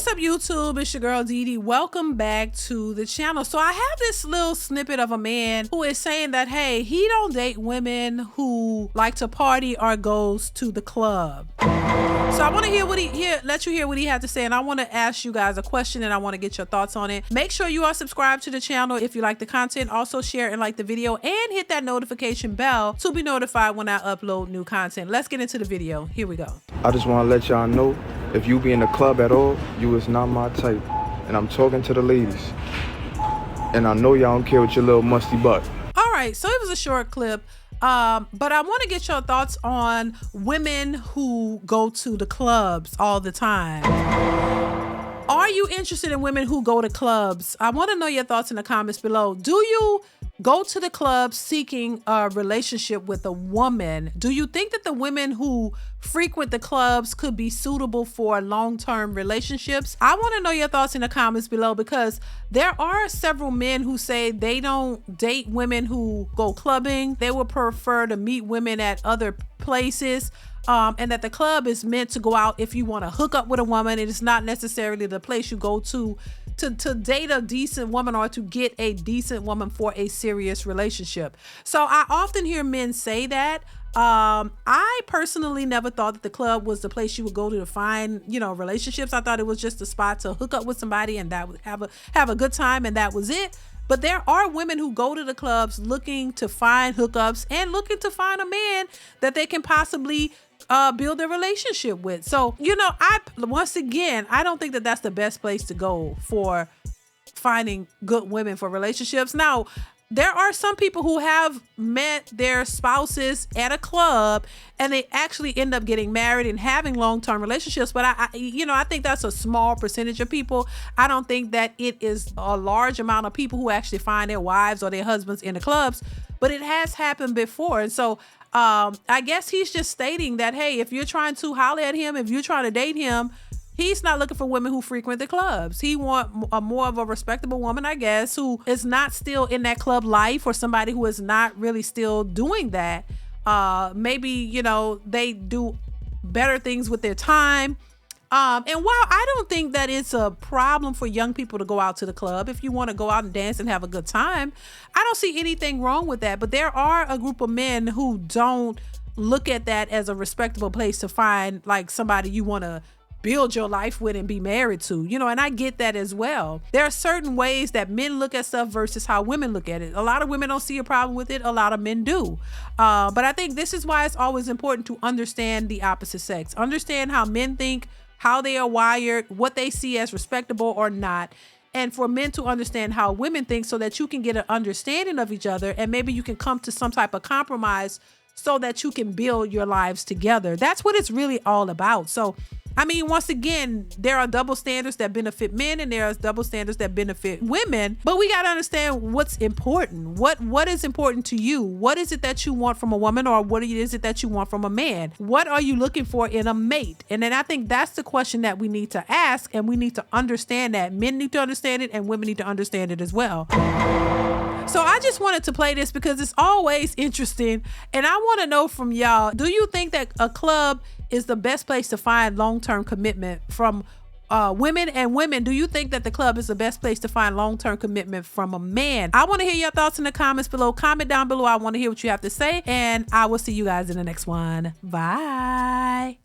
up, YouTube? It's your girl DeeDee. Welcome back to the channel. So I have this little snippet of a man who is saying that, hey, he don't date women who like to party or goes to the club. So I want to let you hear what he had to say, and I want to ask you guys a question, and I want to get your thoughts on it. Make sure you are subscribed to the channel if you like the content. Also share and like the video, and hit that notification bell to be notified when I upload new content. Let's get into the video. Here we go. I just want to let y'all know, if you be in the club at all, you is not my type. And I'm talking to the ladies. And I know y'all don't care with your little musty butt. All right, so it was a short clip. But I want to get your thoughts on women who go to the clubs all the time. Are you interested in women who go to clubs? I want to know your thoughts in the comments below. Do you go to the club seeking a relationship with a woman? Do you think that the women who frequent the clubs could be suitable for long-term relationships? I want to know your thoughts in the comments below, because there are several men who say they don't date women who go clubbing. They would prefer to meet women at other places. And that the club is meant to go out if you want to hook up with a woman. It is not necessarily the place you go to date a decent woman or to get a decent woman for a serious relationship. So I often hear men say that. I personally never thought that the club was the place you would go to find, relationships. I thought it was just a spot to hook up with somebody and that would have a good time, and that was it. But there are women who go to the clubs looking to find hookups and looking to find a man that they can possibly build a relationship with. So, once again, I don't think that that's the best place to go for finding good women for relationships. Now, there are some people who have met their spouses at a club and they actually end up getting married and having long-term relationships. But I think that's a small percentage of people. I don't think that it is a large amount of people who actually find their wives or their husbands in the clubs, but it has happened before. And so I guess he's just stating that, hey, if you're trying to holler at him, if you're trying to date him, he's not looking for women who frequent the clubs. He wants a more of a respectable woman, I guess, who is not still in that club life, or somebody who is not really still doing that. Maybe, they do better things with their time. And while I don't think that it's a problem for young people to go out to the club, if you want to go out and dance and have a good time, I don't see anything wrong with that. But there are a group of men who don't look at that as a respectable place to find like somebody you want to build your life with and be married to, and I get that as well. There are certain ways that men look at stuff versus how women look at it. A lot of women don't see a problem with it. A lot of men do. But I think this is why it's always important to understand the opposite sex, understand how men think, how they are wired, what they see as respectable or not. And for men to understand how women think, so that you can get an understanding of each other, and maybe you can come to some type of compromise so that you can build your lives together. That's what it's really all about. So, once again, there are double standards that benefit men and there are double standards that benefit women, but we got to understand what's important. What is important to you? What is it that you want from a woman, or what is it that you want from a man? What are you looking for in a mate? And then I think that's the question that we need to ask, and we need to understand that. Men need to understand it and women need to understand it as well. So I just wanted to play this because it's always interesting, and I want to know from y'all, do you think that a club is the best place to find long-term commitment from women? And women, do you think that the club is the best place to find long-term commitment from a man? I want to hear your thoughts in the comments below. Comment down below. I want to hear what you have to say, and I will see you guys in the next one. Bye.